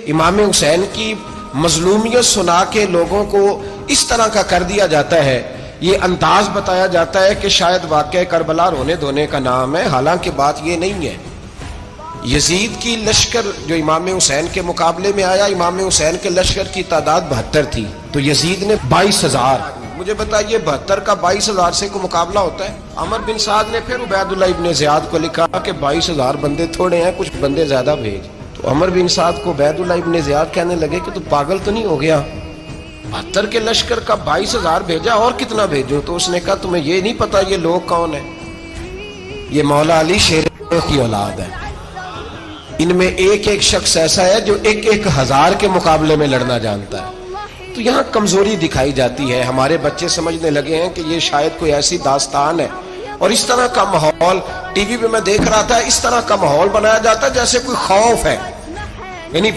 इमाम हुसैन की मजलूमियत सुना के लोगों को इस तरह का कर दिया जाता है, ये अंदाज बताया जाता है कि शायद वाकया करबला रोने धोने का नाम है, हालांकि बात ये नहीं है। यजीद की लश्कर जो इमाम हुसैन के मुकाबले में आया, इमाम हुसैन के लश्कर की तादाद 72 थी, तो यजीद ने 22,000। मुझे बताइए 72 का 22,000 से को मुकाबला होता है? अमर बिन साद ने फिर उबैदुल्लाह इब्ने ज़ियाद को लिखा कि 22,000 बंदे थोड़े हैं, कुछ बंदे ज्यादा भेज। तो अमर बिन साद को उबैदुल्लाह इब्ने ज़ियाद कहने लगे कि तू पागल तो नहीं हो गया, 72 के लश्कर का 22,000 भेजा, और कितना भेजूं? तो उसने कहा तुम्हें ये नहीं पता ये लोग कौन है? ये मौला अली शेर की औलाद है, इनमें एक एक शख्स ऐसा है जो 1,000 के मुकाबले में लड़ना जानता है। तो यहाँ कमजोरी दिखाई जाती है। हमारे बच्चे समझने लगे हैं कि ये शायद कोई ऐसी दास्तान है, और इस तरह का माहौल टीवी पे मैं देख रहा था, इस तरह का माहौल बनाया जाता है जैसे कोई खौफ है, यानी